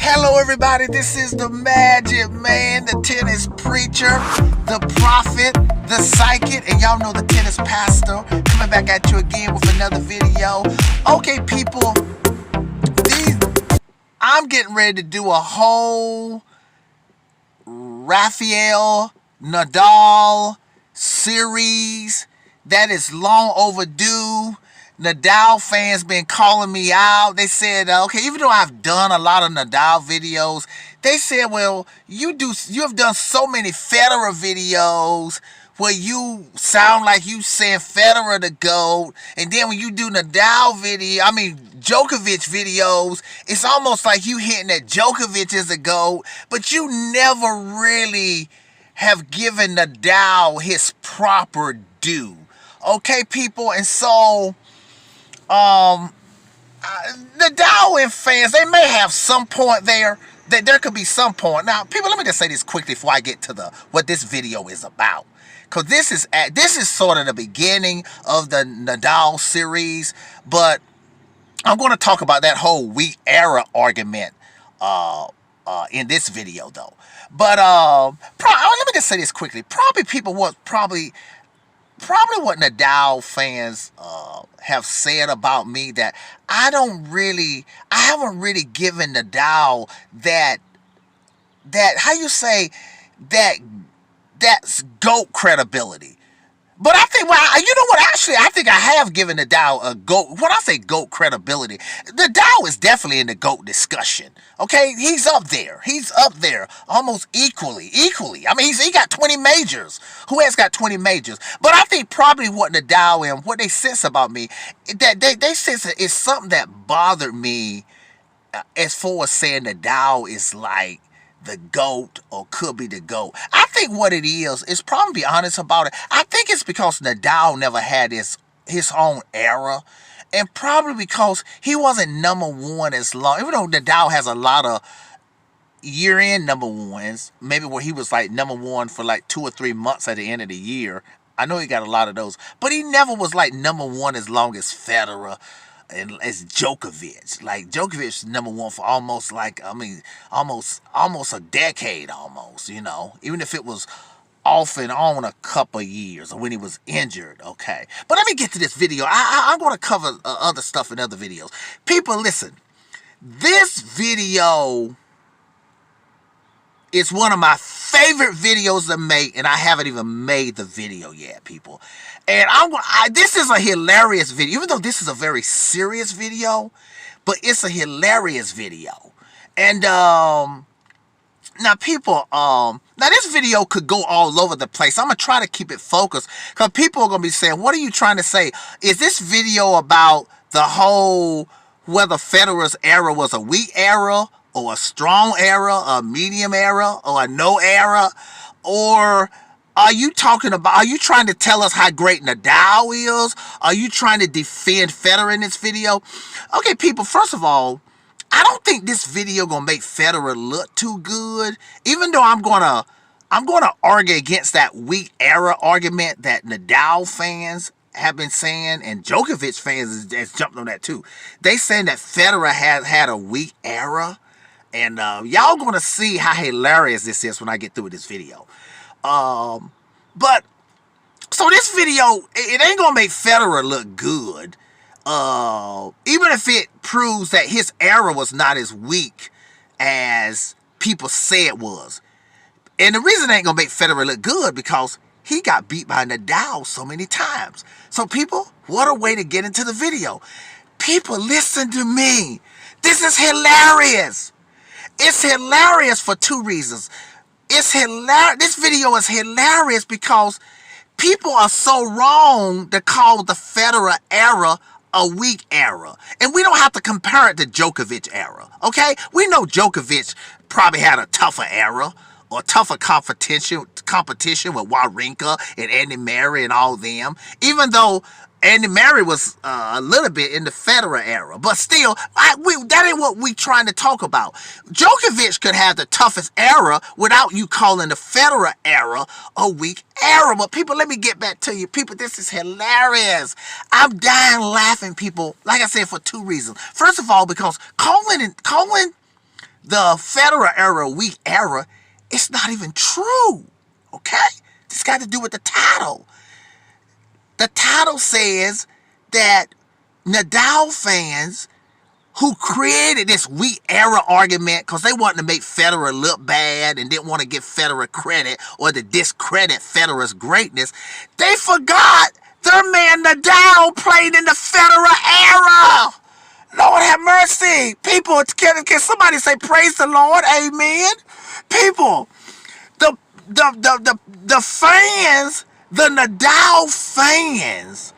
Hello everybody, this is the Magic Man, the tennis preacher, the prophet, the psychic, and y'all know the tennis pastor, coming back at you again with another video. Okay people, I'm getting ready to do a whole Rafael Nadal series that is long overdue. Nadal fans been calling me out. They said, okay, even though I've done a lot of Nadal videos, they said, well, you have done so many Federer videos where you sound like you saying Federer the GOAT, and then when you do Nadal Djokovic videos, it's almost like you hinting that Djokovic is the GOAT, but you never really have given Nadal his proper due. Okay, people, and so the Darwin fans, they may have some point there. That there could be some point. Now, people, let me just say this quickly before I get to what this video is about, because this is sort of the beginning of the Nadal series. But I'm going to talk about that whole weak era argument in this video, though. But let me just say this quickly. Probably what Nadal fans have said about me, that I haven't really given Nadal that how you say that's GOAT credibility. But I think, you know what? Actually, I think I have given Nadal a GOAT. When I say GOAT credibility, Nadal is definitely in the GOAT discussion. Okay, he's up there. He's up there almost equally. I mean, he got 20 majors. Who has got 20 majors? But I think probably what Nadal and what they sense about me, that they sense is something that bothered me, as far as saying Nadal is like the GOAT or could be the GOAT. I think what it is probably, be honest about it, I think it's because Nadal never had his own era, and probably because he wasn't number one as long. Even though Nadal has a lot of year-end number ones, maybe where he was like number one for like 2 or 3 months at the end of the year. I know he got a lot of those, but he never was like number one as long as Federer and as Djokovic. Like, Djokovic number one for almost a decade almost, you know, even if it was off and on a couple years or when he was injured. Okay, but let me get to this video. I'm going to cover other stuff in other videos. People, listen, this video is one of my favorite videos to make, and I haven't even made the video yet, people. And this is a hilarious video, even though this is a very serious video, but it's a hilarious video. And now people, now this video could go all over the place. I'm gonna try to keep it focused, because people are gonna be saying, "What are you trying to say? Is this video about the whole whether Federer's era was a weak era, or a strong era, a medium era, or a no era? Or are you trying to tell us how great Nadal is? Are you trying to defend Federer in this video?" Okay, people, first of all, I don't think this video gonna make Federer look too good, even though I'm gonna argue against that weak era argument that Nadal fans have been saying, and Djokovic fans has jumped on that too. They saying that Federer has had a weak era. And y'all gonna see how hilarious this is when I get through with this video. But so this video, it ain't gonna make Federer look good, even if it proves that his era was not as weak as people say it was. And the reason it ain't gonna make Federer look good, because he got beat by Nadal so many times. So people, what a way to get into the video. People, listen to me. This is hilarious. It's hilarious for two reasons. It's hilarious. This video is hilarious because people are so wrong to call the Federer era a weak era. And we don't have to compare it to Djokovic era, okay? We know Djokovic probably had a tougher era, or tougher competition with Wawrinka and Andy Murray and all them. Even though Andy Murray was a little bit in the Federer era. But still, that ain't what we trying to talk about. Djokovic could have the toughest era without you calling the Federer era a weak era. But people, let me get back to you. People, this is hilarious. I'm dying laughing, people. Like I said, for two reasons. First of all, because calling the Federer era, weak era, it's not even true. Okay? This got to do with the title. The title says that Nadal fans who created this weak era argument because they wanted to make Federer look bad and didn't want to give Federer credit or to discredit Federer's greatness, they forgot their man Nadal played in the Federer era. Lord have mercy. People, can somebody say praise the Lord? Amen. People, the fans, the Nadal fans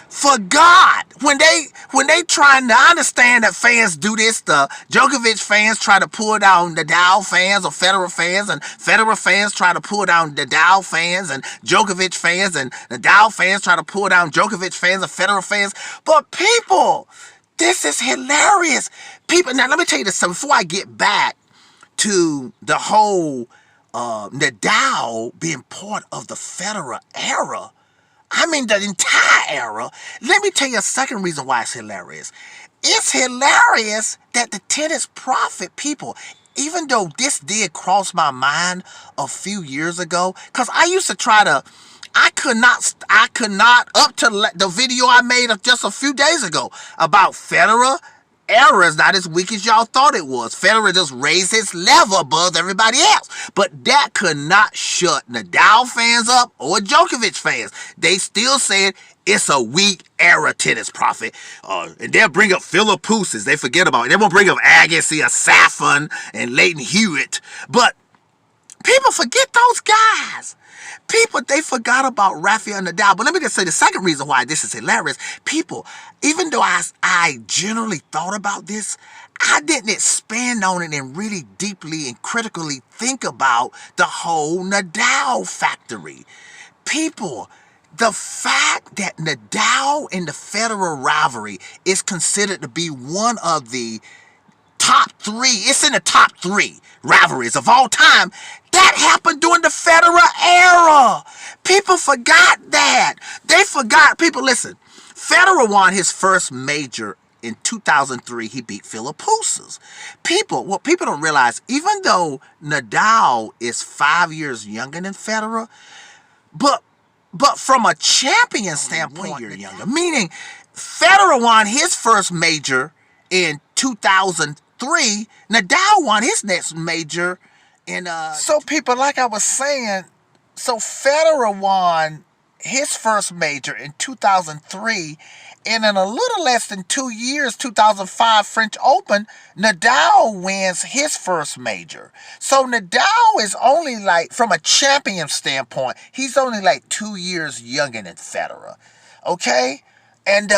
forgot when they trying to understand that fans do this. The Djokovic fans try to pull down Nadal fans or Federer fans, and Federer fans try to pull down Nadal fans, and Djokovic fans and Nadal fans try to pull down Djokovic fans and Federer fans. But people, this is hilarious. People, now let me tell you this before I get back to the whole Nadal being part of the Federer era. I mean, the entire era. Let me tell you a second reason why it's hilarious. It's hilarious that the tennis prophet people, even though this did cross my mind a few years ago, because I used to try to, I could not, up to the video I made of just a few days ago about Federer Era is not as weak as y'all thought it was. Federer just raised his level above everybody else. But that could not shut Nadal fans up or Djokovic fans. They still said it's a weak era tennis prophet. And they'll bring up Philippoussis. They forget about it. They won't bring up Agassi or Safin and Leighton Hewitt. But people forget those guys. People, they forgot about Rafael Nadal. But let me just say the second reason why this is hilarious. People, even though I generally thought about this, I didn't expand on it and really deeply and critically think about the whole Nadal factory. People, the fact that Nadal and the Federer rivalry is considered to be one of the top three, it's in the top three rivalries of all time. That happened during the Federer era. People forgot that. They forgot. People, listen. Federer won his first major in 2003. He beat Philippoussis. What people don't realize, even though Nadal is 5 years younger than Federer, but from a champion standpoint, 1 year younger. Meaning, Federer won his first major in 2003. Nadal won his next major in So people, like I was saying, so Federer won his first major in 2003, and in a little less than 2 years, 2005 French Open, Nadal wins his first major. So Nadal is only like, from a champion standpoint, he's only like 2 years younger than Federer. Okay? And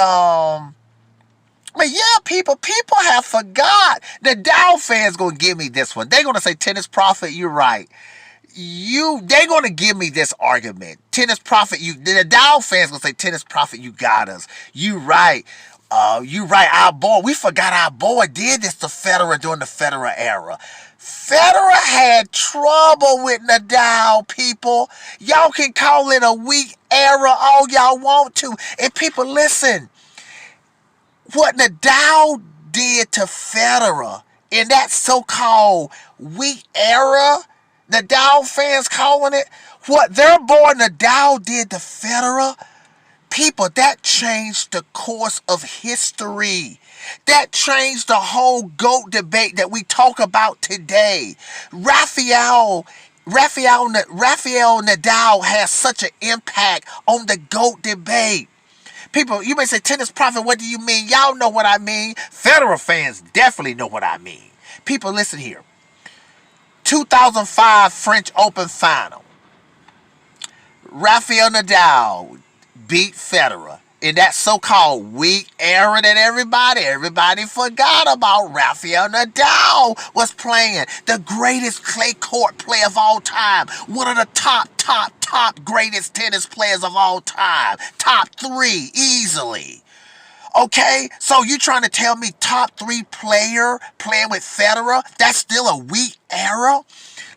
but yeah, people have forgot. The Dow fans gonna give me this one. They're gonna say, Tennis Prophet, you're right. They're gonna give me this argument. Tennis Prophet, the Dow fans gonna say, Tennis Prophet, you got us. You right. You right. Our boy, we forgot our boy did this to Federer during the Federer era. Federer had trouble with Nadal, people. Y'all can call it a weak era all y'all want to. And people, listen. What Nadal did to Federer in that so-called weak era, Nadal fans calling it, what their boy Nadal did to Federer, people, that changed the course of history. That changed the whole GOAT debate that we talk about today. Rafael Nadal has such an impact on the GOAT debate. People, you may say, Tennis Prophet, what do you mean? Y'all know what I mean. Federer fans definitely know what I mean. People, listen here. 2005 French Open final. Rafael Nadal beat Federer in that so-called weak era that everybody forgot about. Rafael Nadal was playing the greatest clay court player of all time. One of the top greatest tennis players of all time. Top three, easily. Okay, so you trying to tell me top three player playing with Federer, that's still a weak era?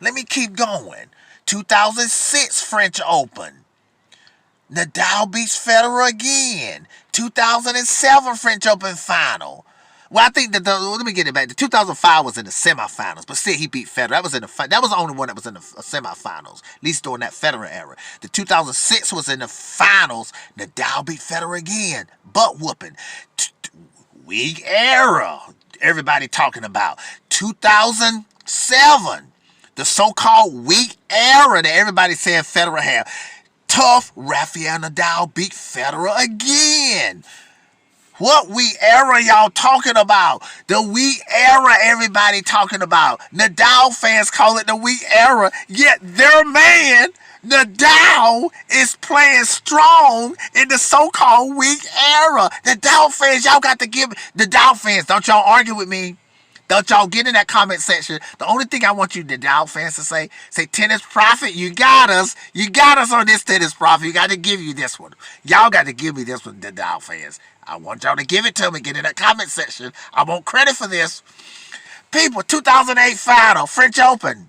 Let me keep going. 2006 French Open. Nadal beats Federer again. 2007 French Open final. Well, I think that let me get it back. The 2005 was in the semifinals, but still he beat Federer. That was in the that was the only one that was in the semifinals, at least during that Federer era. The 2006 was in the finals. Nadal beat Federer again, butt whooping. Weak era. Everybody talking about 2007, the so-called weak era that everybody saying Federer had. Tough Rafael Nadal beat Federer again. What weak era y'all talking about? The weak era everybody talking about. Nadal fans call it the weak era, yet their man, Nadal, is playing strong in the so-called weak era. Nadal fans, y'all got to give... Nadal fans, don't y'all argue with me. Don't y'all get in that comment section. The only thing I want you Nadal fans to say Tennis Prophet, you got us. You got us on this Tennis Prophet. You got to give you this one. Y'all got to give me this one, Nadal fans. I want y'all to give it to me. Get in that comment section. I want credit for this. People, 2008 final, French Open.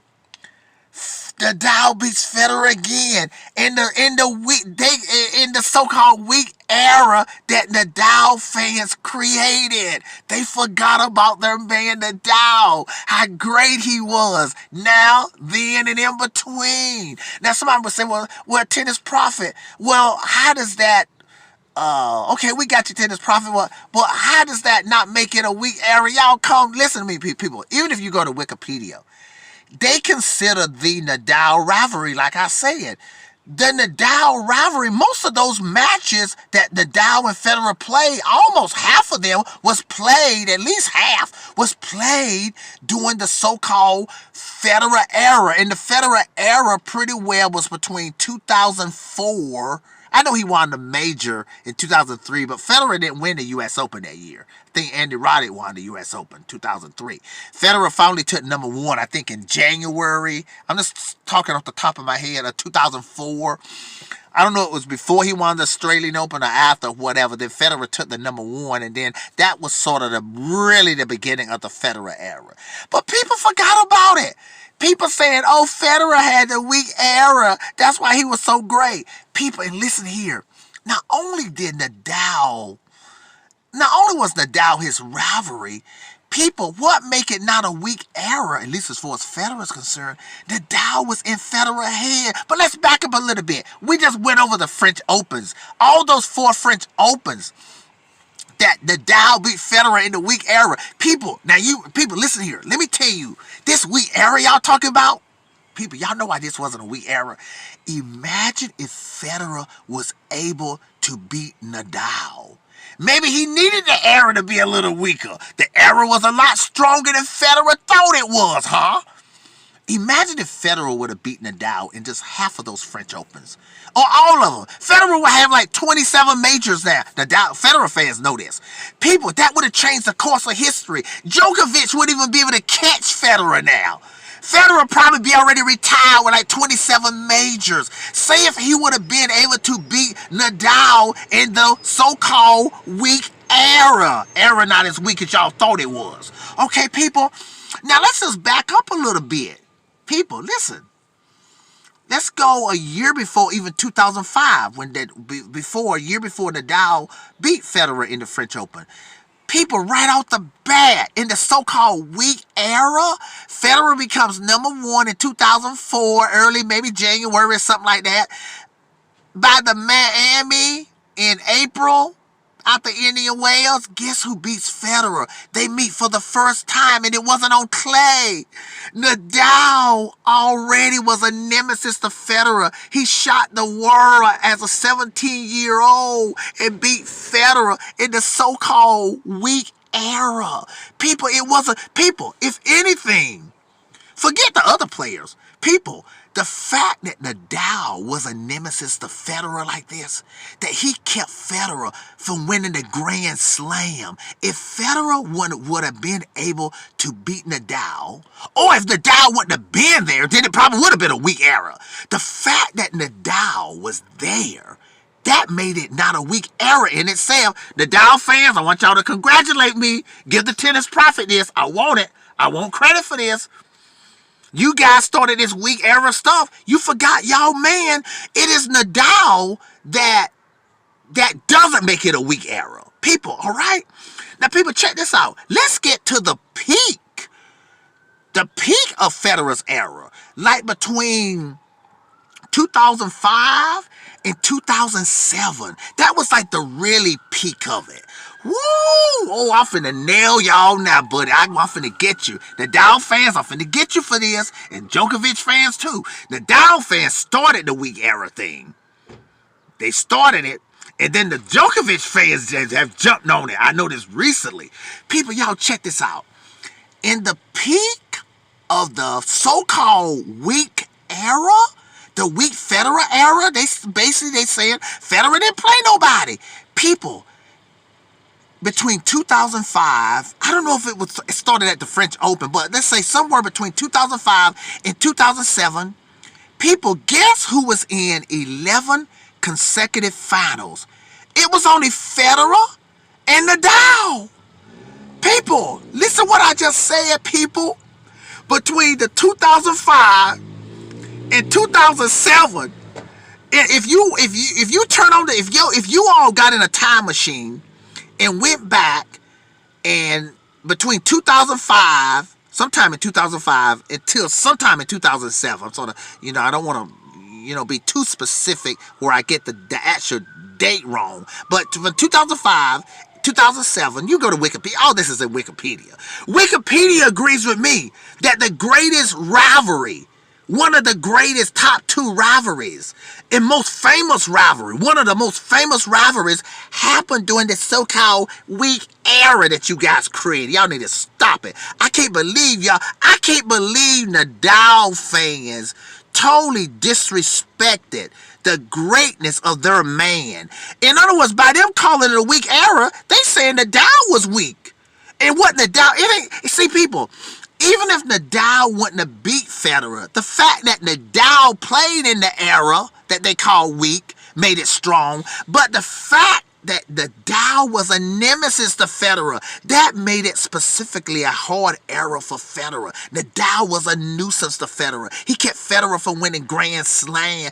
Nadal beats Federer again in the so-called weak era that Nadal fans created. They forgot about their man Nadal, how great he was. Now, then, and in between. Now, somebody would say, well, Tennis Prophet. Well, how does that? Okay, we got you, Tennis Prophet. Well, how does that not make it a weak era? Y'all come listen to me, people. Even if you go to Wikipedia. They consider the Nadal rivalry, like I said. The Nadal rivalry, most of those matches that Nadal and Federer played, almost half of them was played, at least half, was played during the so-called Federer era. And the Federer era pretty well was between 2004. I know he won the major in 2003, but Federer didn't win the U.S. Open that year. I think Andy Roddick won the U.S. Open 2003. Federer finally took number one, I think, in January. I'm just talking off the top of my head, 2004. I don't know if it was before he won the Australian Open or after, whatever. Then Federer took the number one, and then that was sort of really the beginning of the Federer era. But people forgot about it. People saying, oh, Federer had the weak era. That's why he was so great. People, and listen here. Not only was Nadal his rivalry, people, what make it not a weak era, at least as far as Federer is concerned, Nadal was in Federer's head. But let's back up a little bit. We just went over the French Opens. All those 4 French Opens that Nadal beat Federer in the weak era. People, listen here. Let me tell you, this weak era y'all talking about, people, y'all know why this wasn't a weak era. Imagine if Federer was able to beat Nadal. Maybe he needed the era to be a little weaker. The era was a lot stronger than Federer thought it was, huh? Imagine if Federer would have beaten Nadal in just half of those French Opens. Or all of them. Federer would have like 27 majors now. Federer fans know this. People, that would have changed the course of history. Djokovic wouldn't even be able to catch Federer now. Federer would probably be already retired with like 27 majors. Say if he would have been able to beat Nadal in the so-called weak era. Era not as weak as y'all thought it was. Okay, people? Now let's just back up a little bit. People, listen. Let's go a year before even 2005, a year before Nadal beat Federer in the French Open. People, right off the bat, in the so-called weak era, Federer becomes number one in 2004, early maybe January or something like that. By the Miami in April, after Indian Wells, guess who beats Federer? They meet for the first time, and it wasn't on clay. Nadal already was a nemesis to Federer. He shot the world as a 17-year-old and beat Federer in the so-called weak era. People, if anything, forget the other players. People, the fact that Nadal was a nemesis to Federer like this, that he kept Federer from winning the Grand Slam. If Federer would have been able to beat Nadal, or if Nadal wouldn't have been there, then it probably would have been a weak era. The fact that Nadal was there, that made it not a weak era in itself. Nadal fans, I want y'all to congratulate me. Give the Tennis Prophet this. I want it. I want credit for this. You guys started this weak era stuff. You forgot, y'all, man, it is Nadal that doesn't make it a weak era. People, all right? Now, people, check this out. Let's get to the peak. The peak of Federer's era, like between 2005 and 2007. That was like the really peak of it. Woo! Oh, I'm finna nail y'all now, buddy. I'm finna get you. Nadal fans, I'm finna get you for this. And Djokovic fans, too. Nadal fans started the weak era thing. They started it. And then the Djokovic fans have jumped on it. I know this recently. People, y'all check this out. In the peak of the so-called weak era, the weak Federer era, they saying Federer didn't play nobody. People, between 2005, I don't know if it started at the French Open, but let's say somewhere between 2005 and 2007, people, guess who was in 11 consecutive finals? It was only Federer and Nadal. People, listen what I just said, people. Between the 2005 and 2007, if you turn on if you all got in a time machine and went back, and between 2005, sometime in 2005 until sometime in 2007, I'm sort of, I don't want to, be too specific where I get the actual date wrong, but from 2005, 2007, you go to Wikipedia. Oh, this is in Wikipedia. Wikipedia agrees with me that the greatest rivalry, one of the greatest top two rivalries, and most famous rivalry, one of the most famous rivalries happened during this so-called weak era that you guys created. Y'all need to stop it. I can't believe Nadal fans totally disrespected the greatness of their man. In other words, by them calling it a weak era, they saying Nadal was weak. And what Nadal, see people, even if Nadal wouldn't have beat Federer, the fact that Nadal played in the era that they call weak made it strong. But the fact that Nadal was a nemesis to Federer, that made it specifically a hard era for Federer. Nadal was a nuisance to Federer. He kept Federer from winning the Grand Slam.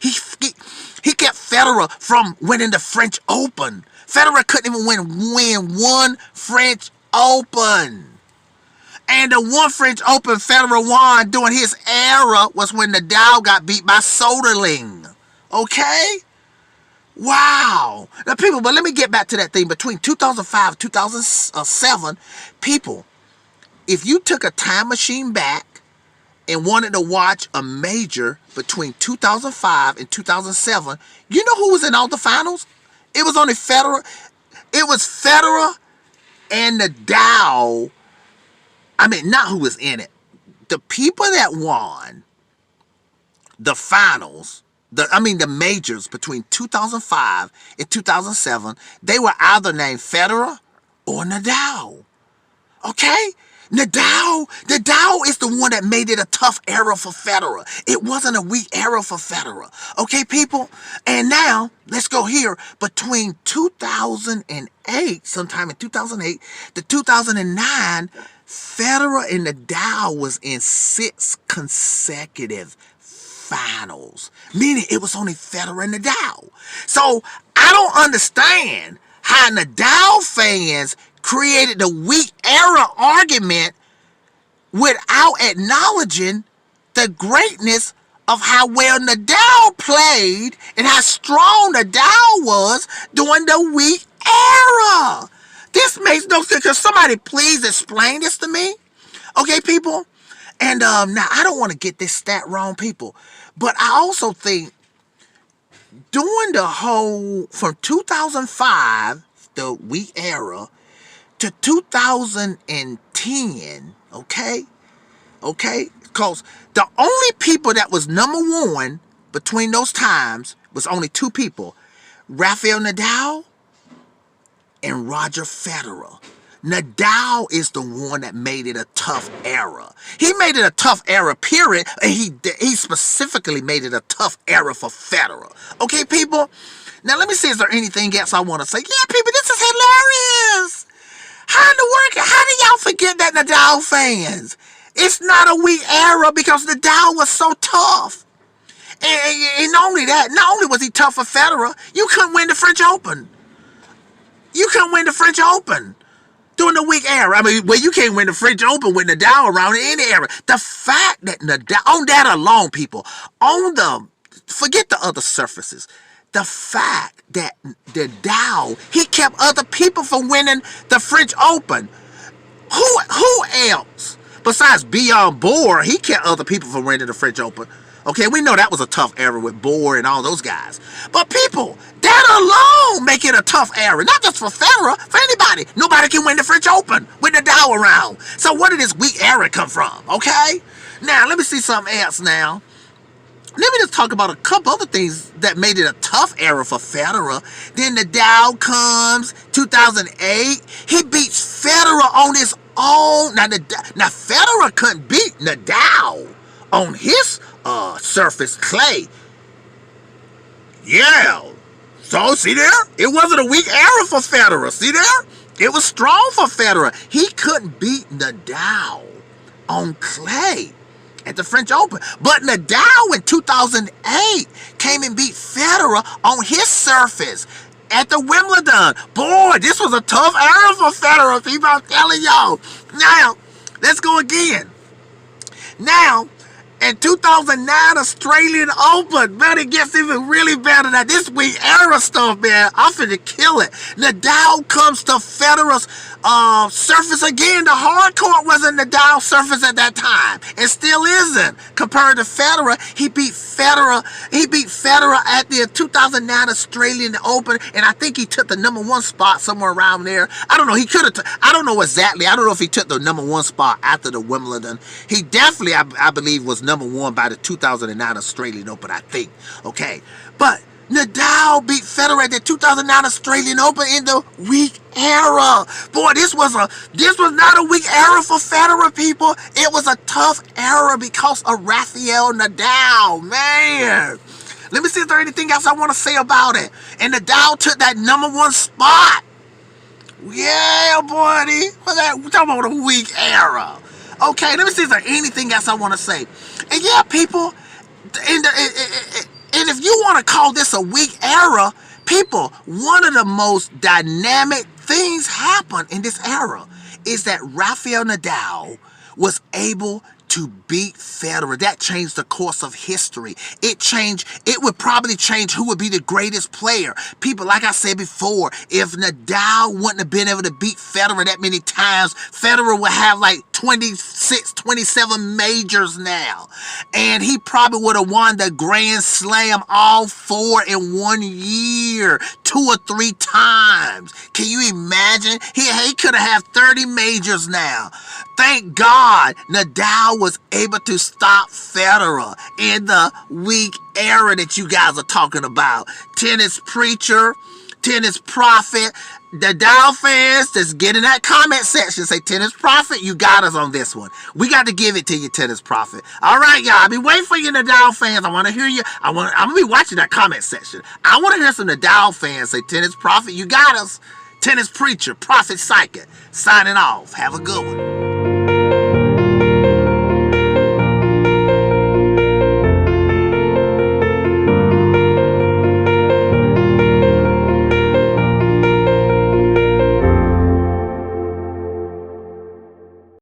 He kept Federer from winning the French Open. Federer couldn't even win one French Open. And the one French Open Federer won during his era was when Nadal got beat by Soderling. Okay? Wow. Now, people, but let me get back to that thing. Between 2005 and 2007, people, if you took a time machine back and wanted to watch a major between 2005 and 2007, you know who was in all the finals? It was only Federer. It was Federer and Nadal. I mean, not who was in it. The people that won the finals, the majors between 2005 and 2007, they were either named Federer or Nadal. Okay? Nadal is the one that made it a tough era for Federer. It wasn't a weak era for Federer. Okay, people? And now, let's go here. Between 2008, sometime in 2008 to 2009, Federer and Nadal was in 6 consecutive finals, meaning it was only Federer and Nadal. So I don't understand how Nadal fans created the weak era argument without acknowledging the greatness of how well Nadal played and how strong Nadal was during the weak era. This makes no sense. Can somebody please explain this to me? Okay, people? And now, I don't want to get this stat wrong, people, but I also think during the whole, from 2005, the weak era, to 2010, okay, because the only people that was number one between those times was only 2 people, Rafael Nadal and Roger Federer. Nadal is the one that made it a tough era. He made it a tough era, period, and he specifically made it a tough era for Federer. Okay, people? Now, let me see, is there anything else I want to say? Yeah, people, this is hilarious. How in the world, how do y'all forget that, Nadal fans? It's not a weak era because Nadal was so tough. And not only that, not only was he tough for Federer, you couldn't win the French Open. You couldn't win the French Open during the weak era. I mean, well, you can't win the French Open with Nadal around in any era. The fact that Nadal, on that alone, people, forget the other surfaces. The fact that Nadal, he kept other people from winning the French Open. Who else? Besides Beyond Boer, he kept other people from winning the French Open. Okay, we know that was a tough era with Boer and all those guys. But people, that alone make it a tough era. Not just for Federer, for anybody. Nobody can win the French Open with Nadal around. So where did this weak era come from? Okay? Now, let me see something else now. Let me just talk about a couple other things that made it a tough era for Federer. Then Nadal comes, 2008. He beats Federer on his own. Now Federer couldn't beat Nadal on his surface, clay. Yeah. So, see there? It wasn't a weak era for Federer. See there? It was strong for Federer. He couldn't beat Nadal on clay at the French Open. But Nadal in 2008 came and beat Federer on his surface at the Wimbledon. Boy, this was a tough era for Federer, people. I'm telling y'all. Now, let's go again. Now, in 2009 Australian Open, man, it gets even really better than this week era stuff, man. I'm finna kill it. Nadal comes to Federer's surface again. The hard court wasn't Nadal's surface at that time. It still isn't. Compared to Federer, he beat Federer at the 2009 Australian Open, and I think he took the #1 spot somewhere around there. I don't know. He could have. I don't know exactly. I don't know if he took the #1 spot after the Wimbledon. He definitely, I believe, was #1 by the 2009 Australian Open, I think. Okay, but Nadal beat Federer at the 2009 Australian Open in the weak era. Boy, this was not a weak era for Federer, people. It was a tough era because of Rafael Nadal, man. Let me see if there's anything else I want to say about it. And Nadal took that #1 spot. Yeah, buddy. We're talking about a weak era. Okay, let me see if there's anything else I want to say. And yeah, people, and if you want to call this a weak era, people, one of the most dynamic things happened in this era is that Rafael Nadal was able to beat Federer. That changed the course of history. It would probably change who would be the greatest player. People, like I said before, if Nadal wouldn't have been able to beat Federer that many times, Federer would have like 26, 27 majors now. And he probably would have won the Grand Slam all 4 in 1 year, 2 or 3 times. Can you imagine? He could have had 30 majors now. Thank God Nadal was able to stop Federer in the weak era that you guys are talking about. Tennis preacher, tennis prophet, Nadal fans, just get in that comment section. Say, tennis prophet, you got us on this one. We got to give it to you, tennis prophet. All right, y'all. I'll be waiting for you, Nadal fans. I want to hear you. I'm going to be watching that comment section. I want to hear some Nadal fans say, tennis prophet, you got us. Tennis preacher, prophet psychic, signing off. Have a good one.